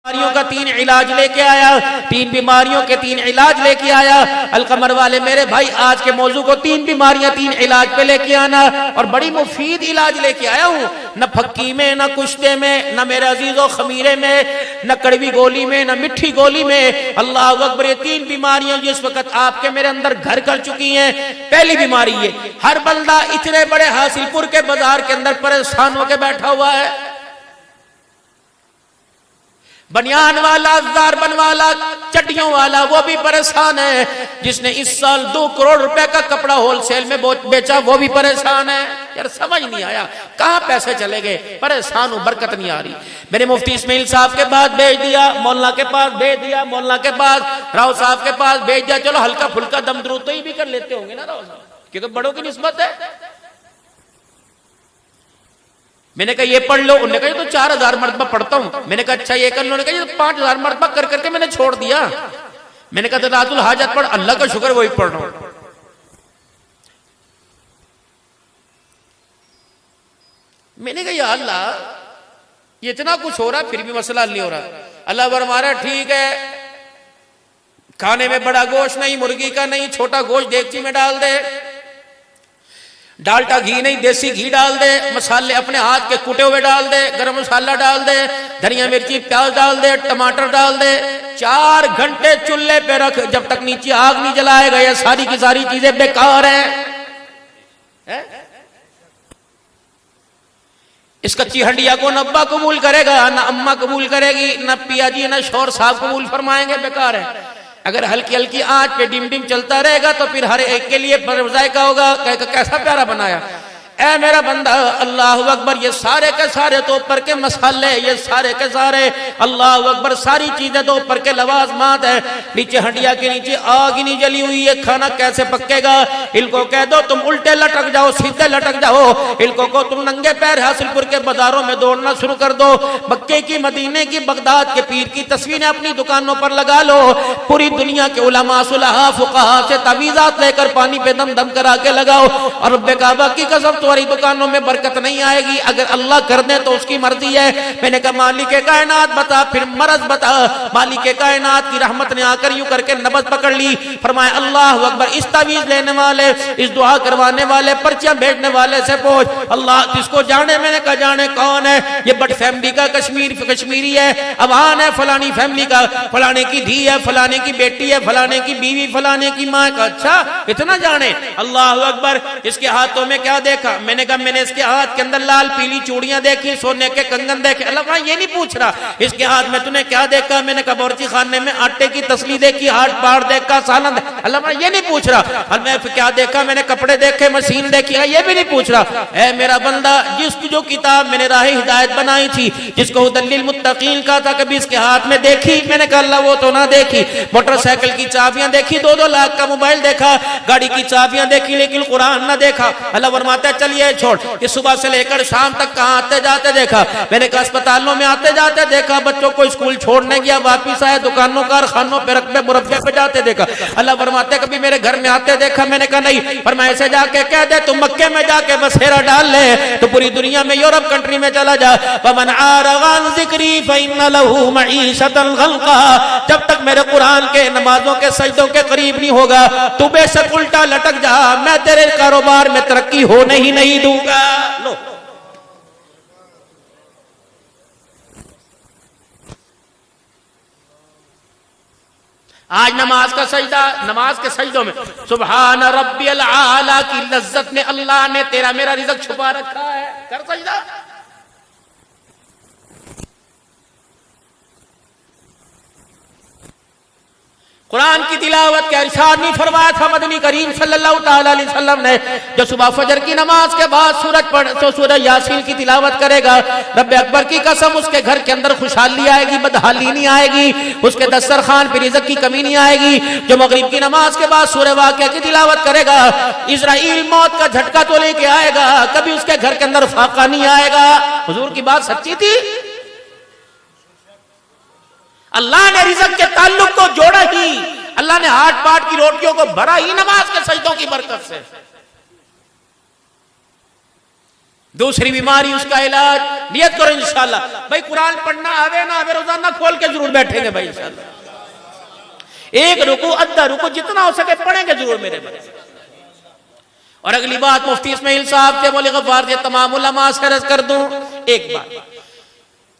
बीमारियों का 3 इलाज लेके आया, 3 बीमारियों के 3 इलाज लेके आया। अलकमर वाले मेरे भाई आज के मौजू को 3 बीमारियां 3 इलाज पे लेके आना, और बड़ी मुफीद इलाज लेके आया हूं। न फक्की में, न कुश्ते में, न मेरे अजीजों खमीरे में, न कड़वी गोली में, न मिठी गोली में। अल्लाह अकबर, ये 3 बीमारियां जिस वक्त आपके मेरे अंदर घर कर चुकी हैं। पहली बीमारी ये, हर बंदा इतने बड़े हासिलपुर के बाजार के अंदर परेशान होकर बैठा हुआ है। बनियान वाला, ज़ारबन वाला, चड्डियों वाला, वो भी परेशान है। जिसने इस साल 2 करोड़ रुपए का कपड़ा होलसेल में बेचा वो भी परेशान है। यार समझ नहीं आया कहां पैसे चले गए, परेशान हूं, बरकत नहीं आ रही। मेरे मुफ्ती इस्माइल साहब के पास भेज दिया, मौलाना के पास भेज दिया, मौलाना के पास, राव साहब के पास भेज दिया। चलो हल्का फुल्का दम दरूद तो ही भी कर लेते होंगे ना राव साहब, कि तो बड़ों की निस्बत है। मैंने कहा ये पढ़ लो, उन्होंने कहा ये तो 4000 मरतबा पढ़ता हूं। मैंने कहा अच्छा ये कर लो, उन्होंने कहा ये तो 5000 मरतबा कर करके मैंने छोड़ दिया। मैंने कहा रातुल हाजत पढ़, अल्लाह का शुक्र वही पढ़ रहा हूं। मैंने कहा या अल्लाह ये इतना कुछ हो रहा फिर भी मसला नहीं हो रहा। अल्लाह फरमाया ठीक है, खाने में बड़ा गोश्त नहीं, मुर्गी का नहीं, छोटा गोश्त देगची में डाल दे, डालटा घी नहीं देसी घी डाल दे, मसाले अपने हाथ के कुटे हुए डाल दे, गरम मसाला डाल दे, धनिया मिर्ची प्याज डाल दे, टमाटर डाल दे, 4 घंटे चूल्हे पे रख, जब तक नीचे आग नहीं जलाएगा ये सारी की सारी चीजें बेकार है? इस कच्ची हंडिया को न अब्बा कबूल करेगा, न अम्मा कबूल करेगी, न पिया जी न शौहर साहब कबूल फरमाएंगे, बेकार है। अगर हल्की हल्की आंच पे डिम डिम चलता रहेगा तो फिर हर एक के लिए जायका होगा, कैसा प्यारा बनाया। ऐ मेरा बंदा अल्लाह अकबर, ये सारे के सारे तो ऊपर के मसाले, ये सारे के सारे अल्लाह अकबर सारी चीजें तो ऊपर के लवाजमात है। नीचे हंडिया के नीचे आग ही नहीं जली हुई है, खाना कैसे पकेगा? इनको कह दो तुम उल्टे लटक जाओ, सीधे लटक जाओ। इनको को तुम नंगे पैर हासिलपुर के बाजारों में दौड़ना शुरू कर दो। मक्के की, मदीने की, बगदाद के पीर की तस्वीरें अपनी दुकानों पर लगा लो। पूरी दुनिया के उलमा, सुलहा, फुकाहा से तवीज़ात लेकर पानी पे दम दम करा के लगाओ। और रब्बे काबा की कसम तुम्हारी दुकानों में बरकत नहीं आएगी। अगर अल्लाह कर दे तो उसकी मर्जी है। मैंने कहा मालिक कायनात बता, फिर मरज बता। मालिक कायनात की रहमत ने आकर यूं करके नबज पकड़ ली। फरमाया अल्लाह अकबर, इस तवीज लेने वाले, इस दुआ करवाने वाले, पर्चियां भेजने वाले से पूछ। अल्लाह जिसको जाने, मैंने कहा जाने कौन है? ये बट फैमिली का कश्मीरी है, अवान है, फलानी फैमिली का, फलाने की धी है, फलाने की बेटी है, फलाने की बीवी, फलाने की माँ का। अच्छा इतना जाने? अल्लाह अकबर। इसके हाथों में क्या देखा? मैंने कहा मैंने इसके हाथ के अंदर लाल पीली चूड़ियां देखी, सोने के कंगन देखे। अल्लाह ये नहीं पूछ रहा इसके हाथ में तूने क्या देखा। मैंने कहा बावर्ची खाने में आटे की तसली देखी, हाथ पार देखा, सालन। अल्लाह ये नहीं पूछ रहा। और मैं क्या देखा? मैंने कपड़े देखे, मशीन देखी, ये भी नहीं पूछ रहा। ऐ मेरा बंदा, जिसकी जो किताब मैंने राह हिदायत बनाई थी, जिसको हुदल्लिल मुत्तकीन का था, कभी इसके हाथ में देखी? मैंने कहा अल्लाह वो तो ना देखी। मोटरसाइकिल की चाबियां देखी, 2-2 लाख का मोबाइल देखा, गाड़ी की चाबियां देखी, लेकिन कुरान ना देखा। अल्लाह फरमाता है चलिए छोड़, ये सुबह से लेकर शाम तक कहां आते जाते देखा? मैंने कहा अस्पतालों में आते जाते देखा, बच्चों को स्कूल छोड़ने गया, वापिस आए, दुकानों, कारखानों पे, रकबे मुरब्बे पे जाते देखा। अल्लाह फरमाते कभी मेरे घर में आते देखा? मैंने कहा नहीं। फरमाया ऐसे जाके कह दे तुम मक्के में जाके बसेरा डाल ले तो पूरी दुनिया में, यूरोप कंट्री में चला जा। वमन आरगा अन ज़िक्री फइन्न लहू मईशतन ग़ल्क़ा। जब तक मेरे कुरान के, नमाजों के, सजदों के करीब नहीं होगा, तू बेशक उल्टा लटक जा, मैं तेरे कारोबार में तरक्की होने ही नहीं दूंगा। लो आज नमाज का सजदा, नमाज के सजदों में सुभान रब्बियल आला की लज्जत में अल्लाह ने तेरा मेरा रिज़्क़ छुपा रखा है। कर सजदा। कुरान की तिलावत का इरशाद नहीं फरमाया था मदनी करीम सल्लल्लाहु ताला अलैहि वसल्लम ने? जो सुबह फजर की नमाज के बाद सूरज पढ़ तो सूरज यासीन की तिलावत करेगा, रब्बे अकबर की कसम उसके घर के अंदर खुशहाली आएगी, बदहाली नहीं आएगी, उसके दस्तरखान पर रिज़्क़ की कमी नहीं आएगी। जो मगरिब की नमाज के बाद सूरह वाक़िया की तिलावत करेगा, इज़राइल मौत का झटका तो लेके आएगा, कभी उसके घर के अंदर फाका नहीं आएगा। हुजूर की बात सच्ची थी। अल्लाह ने रिज़्क़ के ताल्लुक को जोड़ा ही, अल्लाह ने हाथ पाट की रोटियों को भरा ही नमाज के सजदों की बरकत से। दूसरी बीमारी उसका इलाज, नियत करो इंशाल्लाह भाई कुरान पढ़ना आवे ना आवे रोजाना खोल के जरूर बैठेंगे भाई इंशाल्लाह। एक रुकू अद्धा रुकू जितना हो सके पढ़ेंगे जरूर मेरे भाई। और अगली बात मुफ्ती इस्माइल साहब से बोले गफ्फार से तमाम उलमा से अर्ज कर दूं एक बात,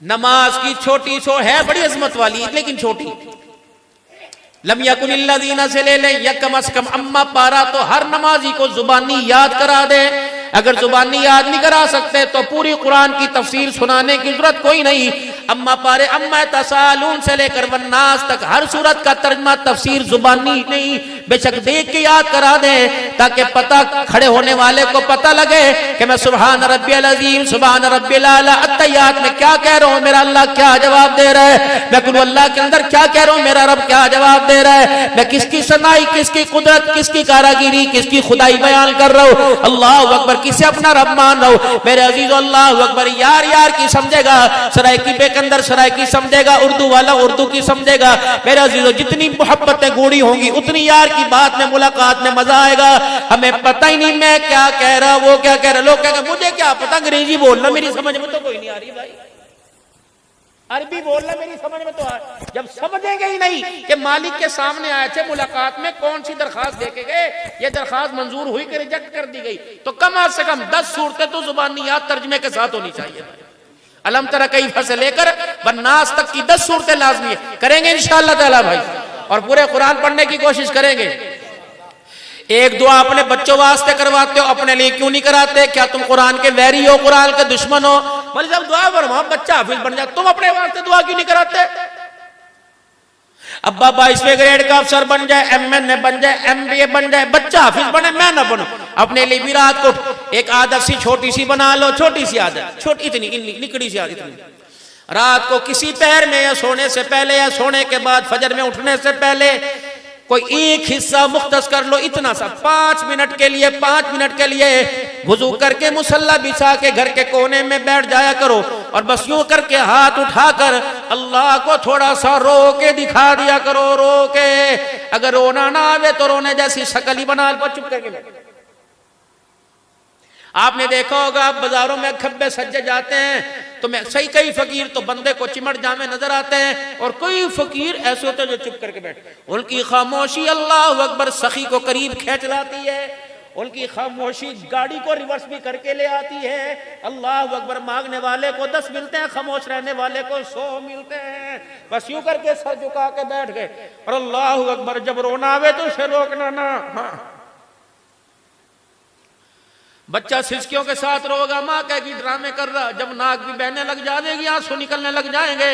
नमाज की छोटी सो है बड़ी अजमत वाली लेकिन छोटी, लम यकुनिल्लज़ीना से ले ले या कम अज कम अम्मा पारा तो हर नमाजी को जुबानी याद करा दे। अगर जुबानी याद नहीं करा सकते तो पूरी कुरान की तफसीर सुनाने की जरूरत कोई नहीं। अम्मा पारे अम्मा तसालून से लेकर वन्नास तक हर सूरत का तर्जमा तफसीर जुबानी नहीं, बेशक देख के याद करा दे ताकि पता खड़े होने वाले को पता लगे कि मैं सुभान रब्बियल अज़ीम सुभान रब्बिल आला अत्तहियात में क्या कह रहा हूँ, मेरा अल्लाह क्या जवाब दे रहा है, मैं कुल अल्लाह के अंदर क्या कह रहा हूँ, मेरा रब क्या जवाब दे रहा है, मैं किसकी सनाई किसकी कुदरत किसकी कारागिरी किसकी खुदाई बयान कर रहा हूँ। अल्लाह अकबर, किसे अपना रब मान रहा हूँ मेरे अजीज। अल्लाह अकबर, यार यार की समझेगा, सरायकी बेकंदर सरायकी समझेगा, उर्दू वाला उर्दू की समझेगा। मेरे अजीजों जितनी मोहब्बतें गूढ़ी होंगी उतनी यार की बात में मुलाकात में मजा आएगा। हमें पता ही नहीं मैं क्या कह रहा वो क्या कह रहा, लोग कहेंगे मुझे क्या पता अंग्रेजी बोलना मेरी समझ में तो कोई नहीं आ रही भाई, अरबी बोलना मेरी समझ में तो आ, जब समझेंगे ही नहीं कि मालिक के सामने आए थे मुलाकात में कौन सी दरखास्त देके गए, ये दरखास्त मंजूर हुई कि रिजेक्ट कर दी गई, तो कम से कम 10 सूरतें तो जुबानी याद तर्जमे के साथ होनी चाहिए। अलम तरा कैफ से लेकर वन्नास तक की 10 सूरतें लाजमी है, करेंगे इंशाअल्लाह ताला भाई, और पूरे कुरान पढ़ने की कोशिश करेंगे। एक दुआ अपने बच्चों वास्ते करवाते हो, अपने लिए क्यों नहीं कराते? क्या तुम कुरान के वैरी हो, कुरान के दुश्मन हो? बोले जब दुआ फरमाओ बच्चा हाफिज बन जाए, तुम अपने वास्ते दुआ क्यों नहीं कराते? अब्बा 22वें ग्रेड का अफसर बन जाए, MNA बन जाए, MBA बन जाए, बच्चा हाफिज बने, मैं ना बनूं। अपने लिए भी रात को एक आदत सी छोटी सी बना लो, छोटी सी आदत, छोटी इतनी निकड़ी सी आदत, रात को किसी पैर में या सोने से पहले या सोने के बाद फजर में उठने से पहले कोई एक हिस्सा मुख्तस कर लो, इतना सा 5 मिनट के लिए, 5 मिनट के लिए वुजू करके मुसल्ला बिछा के घर के कोने में बैठ जाया करो और बस यूं करके हाथ उठाकर अल्लाह को थोड़ा सा रो के दिखा दिया करो, रो के। अगर रोना ना आवे तो रोने जैसी शक्ल ही बना लो, चुप करके। आपने देखा होगा बाजारों में खब्बे सज्जे जाते हैं तो मैं सही, कई फकीर तो बंदे को चिमट जामे नजर आते हैं और कोई फकीर ऐसे होते हैं जो चुप करके बैठे। उनकी खामोशी अल्लाह अकबर सखी को करीब खींच लाती है, उनकी खामोशी गाड़ी को रिवर्स भी करके ले आती है। अल्लाह अकबर, मांगने वाले को 10 मिलते हैं, खामोश रहने वाले को 100 मिलते हैं। बस यूं करके सर झुका के बैठ गए और अल्लाह अकबर, जब रोना आवे तो उसे रोकना ना। हाँ, बच्चा सिसकियों के साथ रोगा, माँ कहेगी ड्रामे कर रहा, जब नाक भी बहने लग जाएगी, आंसू निकलने लग जाएंगे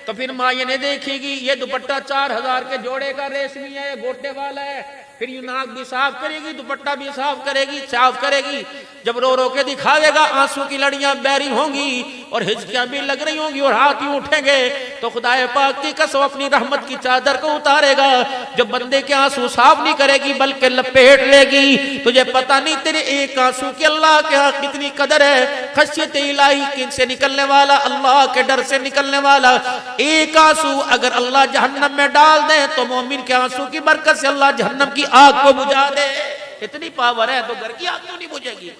तो फिर माँ ये नहीं देखेगी ये दुपट्टा 4000 के जोड़े का रेशमी है, गोटे वाला है, फिर ये नाक भी साफ करेगी, दुपट्टा भी साफ करेगी, साफ करेगी। जब रो रो के दिखावेगा आंसू की लड़ियां बहरी होंगी और हिचकियां भी लग रही होंगी और हाथ यूं उठेंगे तो खुदाए पाक की कसम अपनी रहमत की चादर को उतारेगा। जब बंदे के आंसू साफ नहीं करेगी बल्कि लपेट लेगी, तुझे पता नहीं तेरे एक आंसू की अल्लाह के यहाँ कितनी कदर है। खशियत इलाही से निकलने वाला, अल्लाह के डर से निकलने वाला एक आंसू अगर अल्लाह जहन्नम में डाल दे तो मोमिन के आंसू की बरकत से अल्लाह जहन्नम की आग को बुझा दे। इतनी पावर है तो घर की आग क्यों नहीं बुझेगी?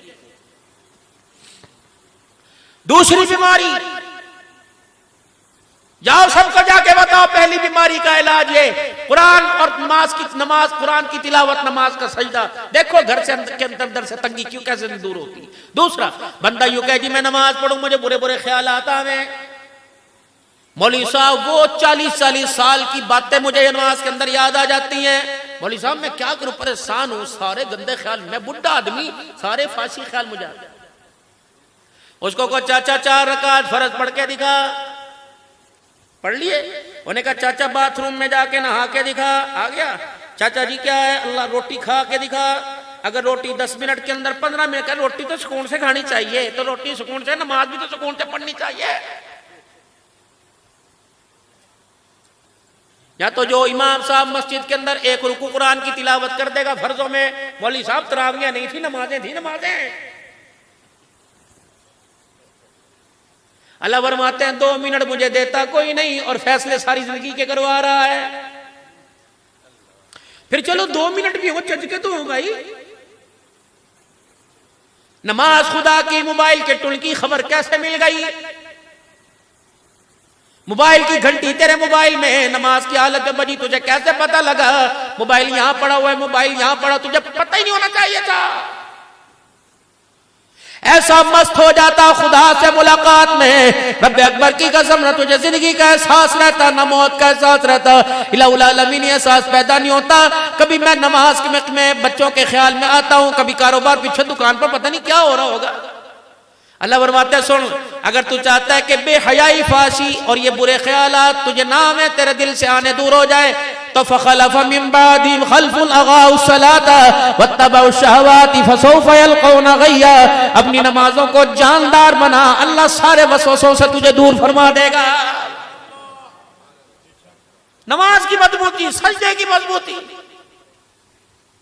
दूसरी बीमारी, जाओ सबको जाके बताओ, पहली बीमारी का इलाज ये कुरान और नमाज, कुरान की तिलावत, नमाज का सजदा। देखो घर से के अंदर से तंगी क्यों कैसे दूर होती। दूसरा, बंदा यूं कहे जी मैं नमाज पढ़ूं मुझे बुरे बुरे ख्याल आता है, मौलवी साहब वो 40-40 साल की बातें मुझे नमाज के अंदर याद आ जाती हैं। मौलवी साहब मैं क्या करूं, परेशान हूं, सारे गंदे ख्याल, मैं बुढ़ा आदमी, सारे फांसी ख्याल मुझे आते। उसको को चाचा 4 रकात फर्ज पढ़ के दिखा, पढ़ लिए। उन्हें कहा चाचा बाथरूम में जाके नहा के दिखा, आ गया। चाचा जी क्या है, अल्लाह रोटी खा के दिखा। अगर रोटी 10 मिनट के अंदर 15 मिनट का, रोटी तो सुकून से खानी चाहिए, तो रोटी सुकून से, नमाज भी तो सुकून से पढ़नी चाहिए। या तो जो इमाम साहब मस्जिद के अंदर एक रुकू कुरान की तिलावत कर देगा फर्जों में, मौलवी साहब तरावियां नहीं थी, नमाजें थी, नमाजें। अल्लाह फरमाते हैं 2 मिनट मुझे देता कोई नहीं और फैसले सारी जिंदगी के करवा रहा है। फिर चलो 2 मिनट भी हो चज के तो हो भाई, नमाज खुदा की, मोबाइल के टुल की खबर कैसे मिल गई? मोबाइल की घंटी तेरे मोबाइल में नमाज की हालत में बजी, तुझे कैसे पता लगा? मोबाइल यहां पड़ा हुआ है, मोबाइल यहां पड़ा, तुझे पता ही नहीं होना चाहिए था। ऐसा मस्त हो जाता खुदा से मुलाकात में, रब्बे अकबर की कसम, न तुझे जिंदगी का एहसास रहता, न मौत का एहसास रहता, इलाहुल आलमीन एहसास पैदा नहीं होता। कभी मैं नमाज में बच्चों के ख्याल में आता हूं, कभी कारोबार पीछे दुकान पर पता नहीं क्या हो रहा होगा। अल्लाह फरमाता है सुन, अगर तू चाहता है कि बेहयाई, फाशी और ये बुरे ख्यालात तुझे नाम है तेरे दिल से आने दूर हो जाए, तो फखलफ मिन बादिहिम खल्फुन अगाउ सलाता वत्तबउ शहवाति फसौफ यल्कौना गय्या। अपनी नमाजों को जानदार बना, अल्लाह सारे वसवसों से तुझे दूर फरमा देगा। नमाज की मजबूती, सजदे की मजबूती,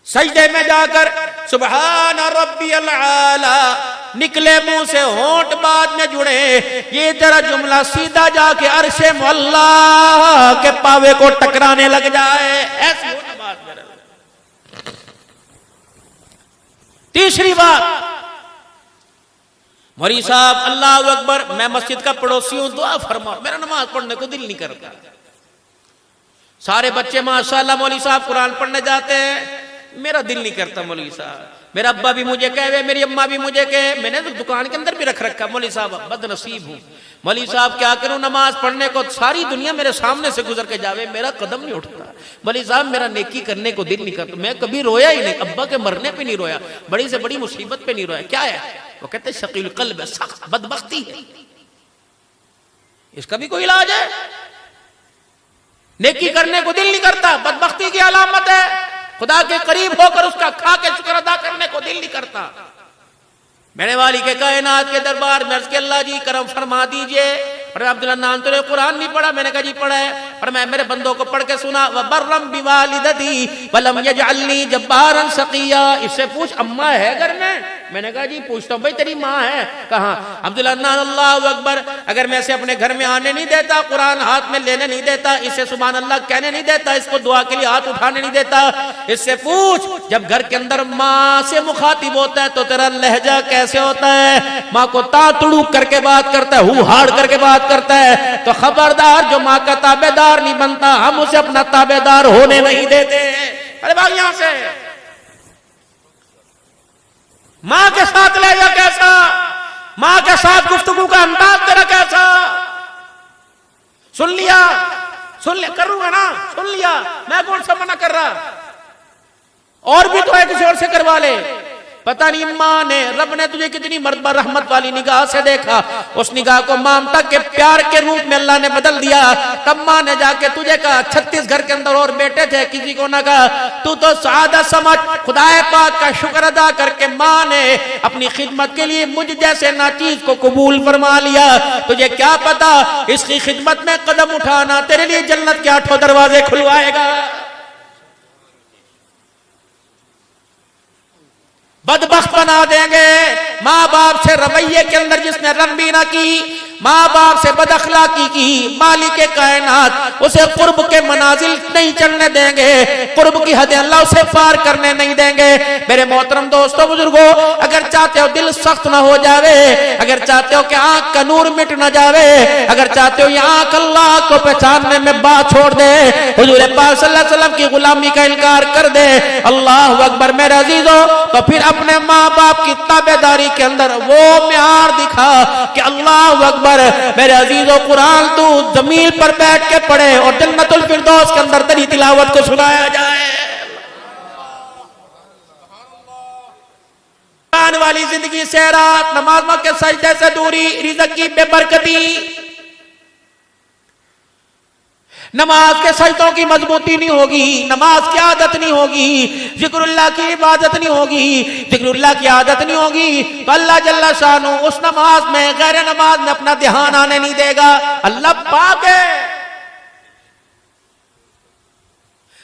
सजदे में जाकर सुबहान रब्बियल आला निकले मुंह से, होंठ बाद में जुड़े, ये तेरा जुमला सीधा जाके अर्शे मुअल्ला के पावे को टकराने लग जाए, ऐसी हो नमाज मेरे। तीसरी बात, मौलवी साहब अल्लाह अकबर, मैं मस्जिद का पड़ोसी हूं, दुआ फरमा, मेरा नमाज पढ़ने को दिल नहीं करता। सारे बच्चे माशाल्लाह मौलवी साहब कुरान पढ़ने जाते हैं, मेरा दिल नहीं करता मौलवी साहब। मेरा अब्बा भी मुझे कहे, मेरी अम्मा भी मुझे कहे, मैंने तो दुकान के अंदर भी रख रखा, मौलवी साहब बदनसीब हूं। मौलवी साहब क्या करूं, नमाज पढ़ने को सारी दुनिया मेरे सामने से गुजर के जावे, मेरा कदम नहीं उठता। मौलवी साहब मेरा नेकी करने को दिल नहीं करता। मैं कभी रोया ही नहीं, अब्बा के मरने पे नहीं रोया, बड़ी से बड़ी मुसीबत पे नहीं रोया। क्या है वो? कहते शकील कल्ब है, सख्त बदबख्ती है, इसका भी कोई इलाज है? नेकी करने को दिल नहीं करता, बदबख्ती की अलामत है। खुदा के करीब होकर उसका खा के शुक्र अदा करने को दिल नहीं करता। मेरे वाली के कायनात के दरबार में अर्ज़ के अल्लाह जी करम फरमा दीजिए। पर अब्दुल्ला नाम तो कुरान नहीं पढ़ा, मैंने कहा जी पढ़ा है, पर मैं मेरे बंदों को पढ़ के सुना, व बर्रम बिवालिदती वलम यजअलनी जब्बारन सकिया। इससे पूछ अम्मा है घर में? मैंने कहा जी पूछता हूँ भाई तेरी माँ है कहाँ? अब्दुल्ला नाम अल्लाह अकबर, अगर मैं इसे अपने घर में आने नहीं देता, कुरान हाथ में लेने नहीं देता, इसे सुभान अल्लाह कहने नहीं देता, इसको दुआ के लिए हाथ उठाने नहीं देता, इससे पूछ जब घर के अंदर माँ से मुखातिब होता है तो तेरा लहजा कैसे होता है? माँ को तातुड़ू करके बात करता है, हु हाड़ करके बात करता है, तो खबरदार जो माँ का ताबेदार नहीं बनता, हम उसे अपना ताबेदार होने नहीं देते। अरे भाई यहां से माँ के साथ लहजा कैसा, माँ के साथ गुफ्तगू का अंदाज तेरा कैसा? सुन लिया करूंगा ना, सुन लिया, मैं कौन सा मना कर रहा? और भी तो है, किसी और से करवा ले। पता नहीं माँ ने, रब ने तुझे कितनी मर्तबा रहमत वाली निगाह से देखा, उस निगाह को ममता के प्यार के रूप में अल्लाह ने बदल दिया। तब माँ ने जाके तुझे कहा, 36 घर के अंदर और बेटे थे, किसी को ना कहा, तू तो सादा समझ। खुदाए पाक का शुक्र अदा करके माँ ने अपनी खिदमत के लिए मुझ जैसे नाचीज को कबूल फरमा लिया। तुझे क्या पता, इसकी खिदमत में कदम उठाना तेरे लिए जन्नत के 8 दरवाजे खुलवाएगा। बदबख्त बना देंगे। माँ बाप से रवैये के अंदर जिसने रंबी ना की, माँ बाप से बदअखलाकी की, मालिक कायनात उसे कुर्ब के मनाजिल नहीं चढ़ने देंगे, कुर्ब की हदें अल्लाह उसे पार करने नहीं देंगे। मेरे मोहतरम दोस्तों बुजुर्गों, अगर चाहते हो दिल सख्त ना हो जावे, अगर चाहते हो कि आंख का नूर मिट ना जावे, अगर चाहते हो ये आंख अल्लाह को पहचानने में बात छोड़ दे, हुजूर पाक सल्लल्लाहु अलैहि वसल्लम की गुलामी का इनकार कर दे, अल्लाह अकबर मेरे अजीजों, तो फिर अपने माँ बाप की ताबेदारी के अंदर वो म्यार दिखा कि अल्लाह अकबर मेरे अजीजों, कुरान तू जमीन पर बैठ के पढ़े और जन्नतुल फिरदौस के अंदर तेरी तिलावत को सुनाया जाए। आने वाली जिंदगी से रात, नमाज़ों के सजदे से दूरी, रिज़्क़ की बेबरकती, नमाज के सजदों की मजबूती नहीं होगी, नमाज की आदत नहीं होगी, जिक्रुल्लाह की इबादत नहीं होगी, जिक्रुल्लाह की आदत नहीं होगी, तो अल्लाह जल्ला शानु उस नमाज में, गैर नमाज में अपना ध्यान आने नहीं देगा। अल्लाह पाक है।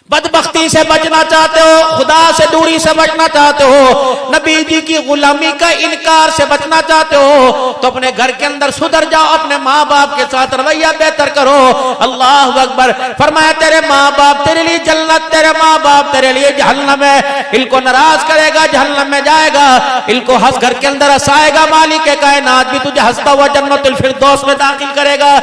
बदबख्ती से बचना चाहते हो, खुदा से दूरी से बचना चाहते हो, नबी जी की गुलामी का इनकार से बचना चाहते हो, तो अपने घर के अंदर सुधर जाओ, अपने माँ बाप के साथ रवैया बेहतर करो। अल्लाह अकबर। फरमाया तेरे माँ बाप तेरे लिए जन्नत, तेरे माँ बाप तेरे लिए जहन्नम है। इनको नाराज करेगा जहन्नम में जाएगा, इनको हंस घर के अंदर हंसाएगा मालिक कायनात भी तुझे हंसता हुआ जन्नतुल फिरदौस में दाखिल करेगा।